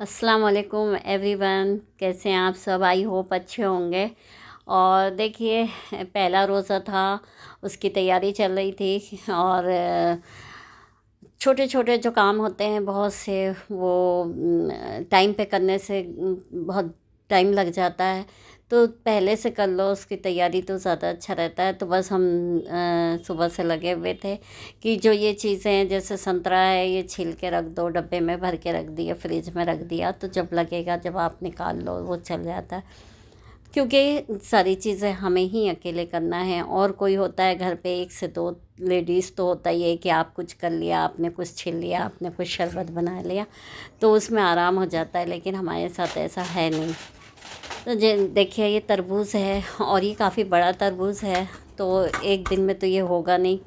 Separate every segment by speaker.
Speaker 1: अस्सलाम वालेकुम एवरीवन, कैसे हैं आप सब। आई होप अच्छे होंगे। और देखिए, पहला रोज़ा था, उसकी तैयारी चल रही थी। और छोटे छोटे जो काम होते हैं बहुत से, वो टाइम पे करने से बहुत टाइम लग जाता है। तो पहले से कर लो उसकी तैयारी तो ज़्यादा अच्छा रहता है। तो बस हम सुबह से लगे हुए थे कि जो ये चीज़ें हैं, जैसे संतरा है, ये छील के रख दो, डब्बे में भर के रख दिया, फ्रिज में रख दिया, तो जब लगेगा जब आप निकाल लो वो चल जाता है। क्योंकि सारी चीज़ें हमें ही अकेले करना है, और कोई होता है घर पे एक से दो लेडीज़ तो होता ही है कि आप कुछ कर लिया, आपने कुछ छील लिया, आपने कुछ शरबत बना लिया, तो उसमें आराम हो जाता है। लेकिन हमारे साथ ऐसा है नहीं। तो देखिए, ये तरबूज है और ये काफ़ी बड़ा तरबूज है। तो एक दिन में तो ये होगा नहीं,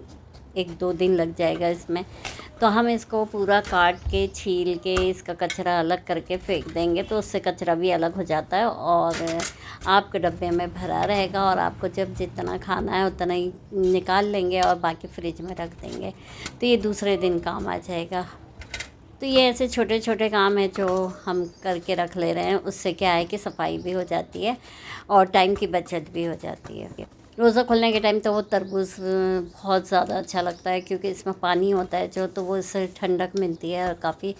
Speaker 1: एक दो दिन लग जाएगा इसमें। तो हम इसको पूरा काट के छील के इसका कचरा अलग करके फेंक देंगे, तो उससे कचरा भी अलग हो जाता है और आपके डब्बे में भरा रहेगा। और आपको जब जितना खाना है उतना ही निकाल लेंगे और बाकी फ्रिज में रख देंगे, तो ये दूसरे दिन काम आ जाएगा। तो ये ऐसे छोटे छोटे काम हैं जो हम करके रख ले रहे हैं। उससे क्या है कि सफाई भी हो जाती है और टाइम की बचत भी हो जाती है। रोज़ा खोलने के टाइम तो वो तरबूज बहुत ज़्यादा अच्छा लगता है, क्योंकि इसमें पानी होता है जो, तो वो इससे ठंडक मिलती है और काफ़ी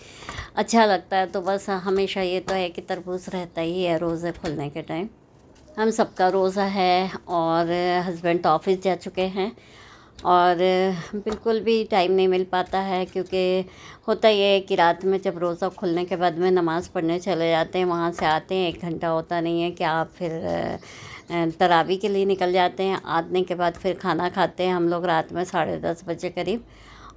Speaker 1: अच्छा लगता है। तो बस हमेशा ये तो है कि तरबूज रहता ही है रोज़े खोलने के टाइम। हम सबका रोज़ा है और हस्बैंड तो ऑफ़िस जा चुके हैं और बिल्कुल भी टाइम नहीं मिल पाता है, क्योंकि होता ये है कि रात में जब रोज़ा खुलने के बाद में नमाज़ पढ़ने चले जाते हैं, वहाँ से आते हैं 1 घंटा होता नहीं है कि आप फिर तरावी के लिए निकल जाते हैं। आने के बाद फिर खाना खाते हैं हम लोग रात में 10:30 बजे करीब,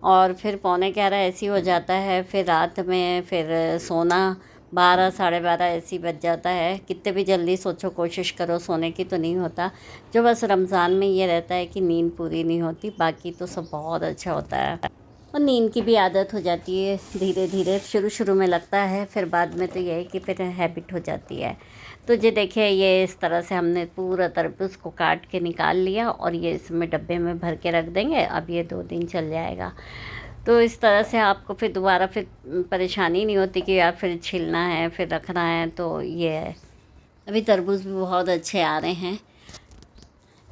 Speaker 1: और फिर 11:45 ऐसी हो जाता है। फिर रात में फिर सोना 12 12:30 ऐसी बज जाता है। कितने भी जल्दी सोचो, कोशिश करो सोने की, तो नहीं होता। जो बस रमज़ान में ये रहता है कि नींद पूरी नहीं होती, बाकी तो सब बहुत अच्छा होता है। और नींद की भी आदत हो जाती है धीरे धीरे। शुरू शुरू में लगता है, फिर बाद में तो ये है कि फिर हैबिट हो जाती है। तो ये देखिए, ये इस तरह से हमने पूरा तरबूज को काट के निकाल लिया और ये इसमें डब्बे में भर के रख देंगे। अब ये 2 दिन चल जाएगा। तो इस तरह से आपको फिर दोबारा फिर परेशानी नहीं होती कि यार फिर छीलना है, फिर रखना है। तो ये है। अभी तरबूज भी बहुत अच्छे आ रहे हैं।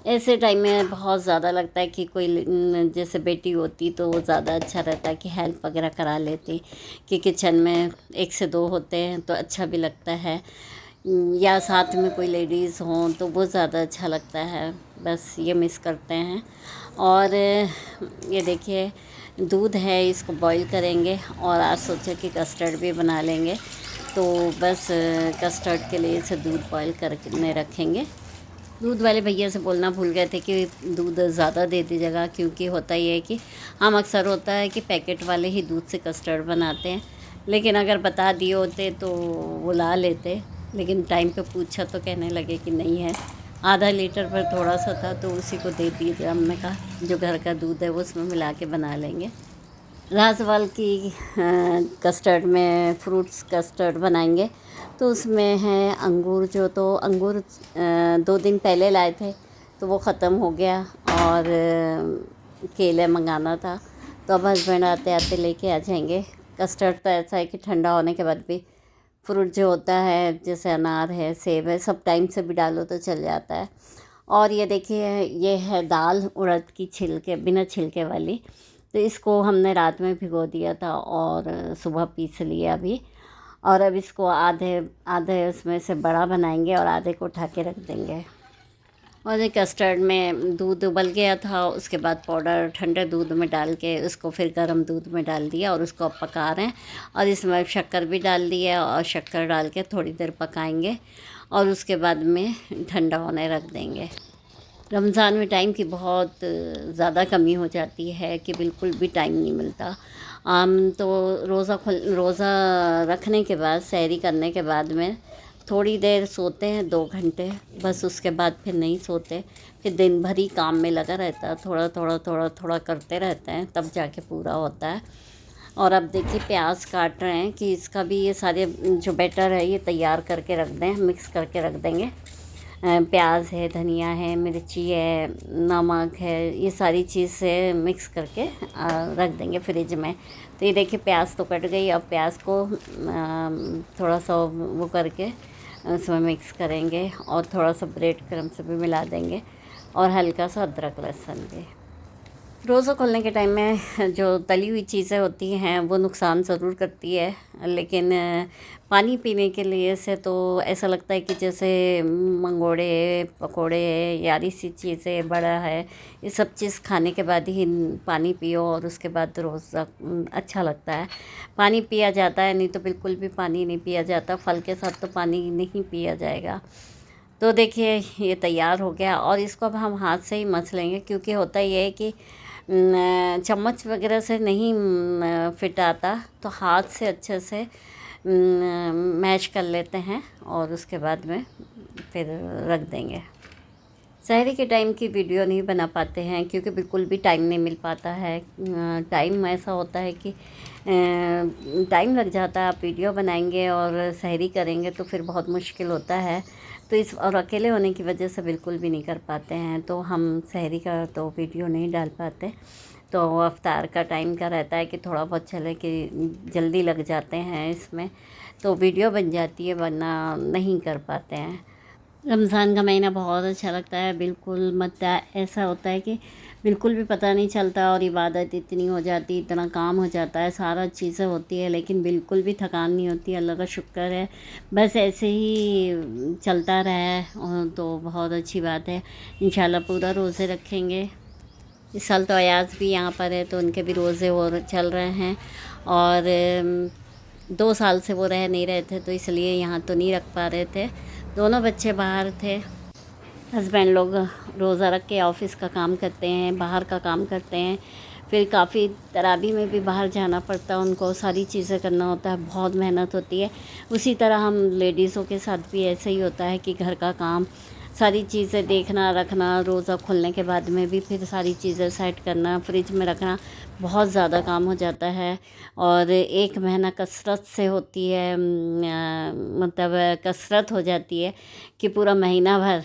Speaker 1: ऐसे टाइम में बहुत ज़्यादा लगता है कि कोई जैसे बेटी होती तो वो ज़्यादा अच्छा रहता है कि हेल्प वगैरह करा लेती, कि किचन में एक से दो होते हैं तो अच्छा भी लगता है, या साथ में कोई लेडीज़ हों तो वो ज़्यादा अच्छा लगता है। बस ये मिस करते हैं। और ये देखिए, दूध है, इसको बॉईल करेंगे और आज सोचे कि कस्टर्ड भी बना लेंगे। तो बस कस्टर्ड के लिए इसे दूध बॉईल करने रखेंगे। दूध वाले भैया से बोलना भूल गए थे कि दूध ज़्यादा दे दीजिएगा, क्योंकि होता ही है कि हम अक्सर होता है कि पैकेट वाले ही दूध से कस्टर्ड बनाते हैं। लेकिन अगर बता दिए होते तो वो ला लेते, लेकिन टाइम पे पूछा तो कहने लगे कि नहीं है। आधा लीटर पर थोड़ा सा था तो उसी को दे दीजिए। हमने कहा जो घर का दूध है वो उसमें मिला के बना लेंगे। राजवाल की कस्टर्ड में फ्रूट्स कस्टर्ड बनाएंगे। तो उसमें है अंगूर, जो तो अंगूर 2 दिन पहले लाए थे तो वो ख़त्म हो गया, और केले मंगाना था। तो अब हस्बैंड आते आते लेके आ जाएंगे। कस्टर्ड तो ऐसा है कि ठंडा होने के बाद भी फ्रूट जो होता है, जैसे अनार है, सेब है, सब टाइम से भी डालो तो चल जाता है। और ये देखिए, ये है दाल उड़द की, छिलके बिना छिलके वाली। तो इसको हमने रात में भिगो दिया था और सुबह पीस लिया अभी। और अब इसको आधे आधे उसमें से बड़ा बनाएंगे और आधे को उठा के रख देंगे। और ये कस्टर्ड में दूध उबल गया था, उसके बाद पाउडर ठंडे दूध में डाल के उसको फिर गर्म दूध में डाल दिया और उसको अब पका रहे हैं। और इसमें शक्कर भी डाल दी है और शक्कर डाल के थोड़ी देर पकाएंगे और उसके बाद में ठंडा होने रख देंगे। रमज़ान में टाइम की बहुत ज़्यादा कमी हो जाती है कि बिल्कुल भी टाइम नहीं मिलता। तो रोज़ा रखने के बाद, सहरी करने के बाद में थोड़ी देर सोते हैं, 2 घंटे, बस उसके बाद फिर नहीं सोते। फिर दिन भर ही काम में लगा रहता है, थोड़ा थोड़ा थोड़ा थोड़ा करते रहते हैं, तब जाके पूरा होता है। और अब देखिए, प्याज काट रहे हैं कि इसका भी ये सारे जो बैटर है ये तैयार करके रख दें, मिक्स करके रख देंगे। प्याज है, धनिया है, मिर्ची है, नमक है, ये सारी चीज़ से मिक्स करके रख देंगे फ्रिज में। तो ये देखिए प्याज तो कट गई। अब प्याज को थोड़ा सा वो करके उसमें मिक्स करेंगे और थोड़ा सा ब्रेड क्रम्स भी मिला देंगे और हल्का सा अदरक लहसुन भी। रोज़ा खोलने के टाइम में जो तली हुई चीज़ें होती हैं वो नुकसान ज़रूर करती है, लेकिन पानी पीने के लिए से तो ऐसा लगता है कि जैसे मंगोड़े, पकोड़े, यारी सी चीज़ें, बड़ा है, ये सब चीज़ खाने के बाद ही पानी पियो और उसके बाद रोज़ा अच्छा लगता है। पानी पिया जाता है, नहीं तो बिल्कुल भी पानी नहीं पिया जाता। फल के साथ तो पानी नहीं पिया जाएगा। तो देखिए ये तैयार हो गया और इसको अब हम हाथ से ही मस लेंगे, क्योंकि होता ये है कि चम्मच वगैरह से नहीं फिट आता, तो हाथ से अच्छे से मैश कर लेते हैं और उसके बाद में फिर रख देंगे। सहरी के टाइम की वीडियो नहीं बना पाते हैं क्योंकि बिल्कुल भी टाइम नहीं मिल पाता है। टाइम ऐसा होता है कि टाइम लग जाता है। आप वीडियो बनाएंगे और सहरी करेंगे तो फिर बहुत मुश्किल होता है। तो इस और अकेले होने की वजह से बिल्कुल भी नहीं कर पाते हैं, तो हम सहरी का तो वीडियो नहीं डाल पाते। तो अफ्तार का टाइम का रहता है कि थोड़ा बहुत चले कि जल्दी लग जाते हैं इसमें, तो वीडियो बन जाती है, वरना नहीं कर पाते हैं। रमज़ान का महीना बहुत अच्छा लगता है। बिल्कुल मतलब ऐसा होता है कि बिल्कुल भी पता नहीं चलता और इबादत इतनी हो जाती, इतना काम हो जाता है, सारा चीज़ें होती है, लेकिन बिल्कुल भी थकान नहीं होती। अल्लाह का शुक्र है, बस ऐसे ही चलता रहा है और तो बहुत अच्छी बात है। इंशाल्लाह पूरा रोज़े रखेंगे। इस साल तो अयाज़ भी यहाँ पर है, तो उनके भी रोज़े और चल रहे हैं और 2 साल से वो रह नहीं रहे थे, तो इसलिए यहाँ तो नहीं रख पा रहे थे। दोनों बच्चे बाहर थे। हस्बैंड लोग रोज़ा रख के ऑफ़िस का काम करते हैं, बाहर का काम करते हैं, फिर काफ़ी तरावी में भी बाहर जाना पड़ता है उनको, सारी चीज़ें करना होता है, बहुत मेहनत होती है। उसी तरह हम लेडीज़ों के साथ भी ऐसे ही होता है कि घर का काम, सारी चीज़ें देखना रखना, रोज़ा खुलने के बाद में भी फिर सारी चीज़ें सेट करना, फ्रिज में रखना, बहुत ज़्यादा काम हो जाता है। और 1 महीना कसरत से होती है, मतलब कसरत हो जाती है कि पूरा महीना भर।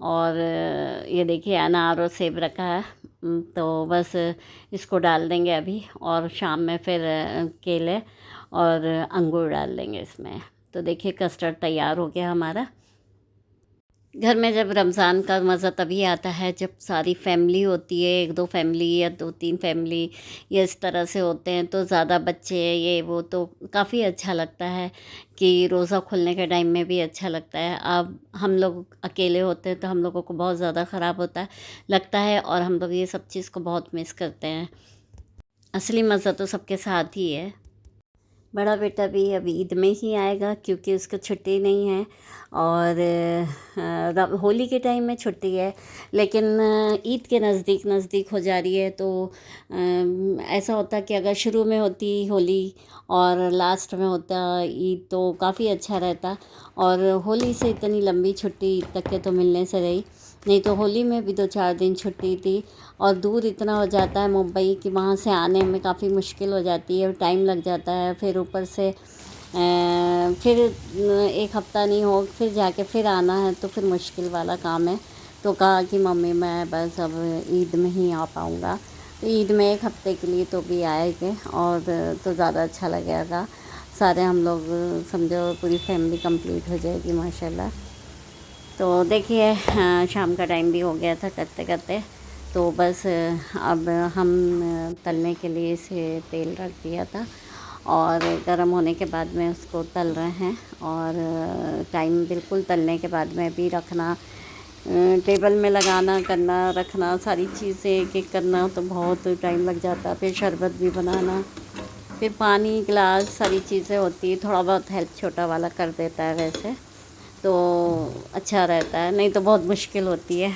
Speaker 1: और ये देखिए अनार और सेब रखा है, तो बस इसको डाल देंगे अभी और शाम में फिर केले और अंगूर डाल देंगे इसमें। तो देखिए कस्टर्ड तैयार हो गया हमारा। घर में जब रमज़ान का मज़ा तभी आता है जब सारी फैमिली होती है, 1-2 फैमिली या 2-3 फैमिली या इस तरह से होते हैं, तो ज़्यादा बच्चे ये वो, तो काफ़ी अच्छा लगता है कि रोज़ा खुलने के टाइम में भी अच्छा लगता है। अब हम लोग अकेले होते हैं तो हम लोगों को बहुत ज़्यादा ख़राब लगता है और हम लोग ये सब चीज़ को बहुत मिस करते हैं। असली मज़ा तो सबके साथ ही है। बड़ा बेटा भी अब ईद में ही आएगा क्योंकि उसको छुट्टी नहीं है और होली के टाइम में छुट्टी है, लेकिन ईद के नज़दीक नज़दीक हो जा रही है, तो ऐसा होता कि अगर शुरू में होती होली और लास्ट में होता ईद तो काफ़ी अच्छा रहता। और होली से इतनी लंबी छुट्टी ईद तक के तो मिलने से रही, नहीं तो होली में भी 2-4 दिन छुट्टी थी। और दूर इतना हो जाता है मुंबई कि वहाँ से आने में काफ़ी मुश्किल हो जाती है, टाइम लग जाता है। फिर ऊपर से फिर 1 हफ़्ता नहीं हो फिर जाके फिर आना है, तो फिर मुश्किल वाला काम है। तो कहा कि मम्मी मैं बस अब ईद में ही आ पाऊँगा। तो ईद में 1 हफ़्ते के लिए तो भी आएंगे और तो ज़्यादा अच्छा लगेगा। सारे हम लोग समझो पूरी फैमिली कंप्लीट हो जाएगी माशाल्लाह। तो देखिए शाम का टाइम भी हो गया था करते करते, तो बस अब हम तलने के लिए इसे तेल रख दिया था और गर्म होने के बाद में उसको तल रहे हैं। और टाइम बिल्कुल तलने के बाद में भी रखना, टेबल में लगाना, करना, रखना, सारी चीज़ें एक एक करना तो बहुत टाइम लग जाता है। फिर शरबत भी बनाना, फिर पानी गिलास, सारी चीज़ें होती है। थोड़ा बहुत हेल्प छोटा वाला कर देता है वैसे तो अच्छा रहता है, नहीं तो बहुत मुश्किल होती है।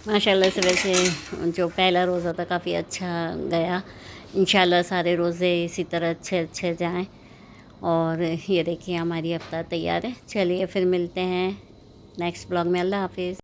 Speaker 1: माशाल्लाह से वैसे जो पहला रोज़ा था काफ़ी अच्छा गया। इंशाल्लाह सारे रोज़े इसी तरह अच्छे अच्छे जाएं। और ये देखिए हमारी इफ्तार तैयार है। चलिए फिर मिलते हैं नेक्स्ट ब्लॉग में। अल्लाह हाफ़िज़।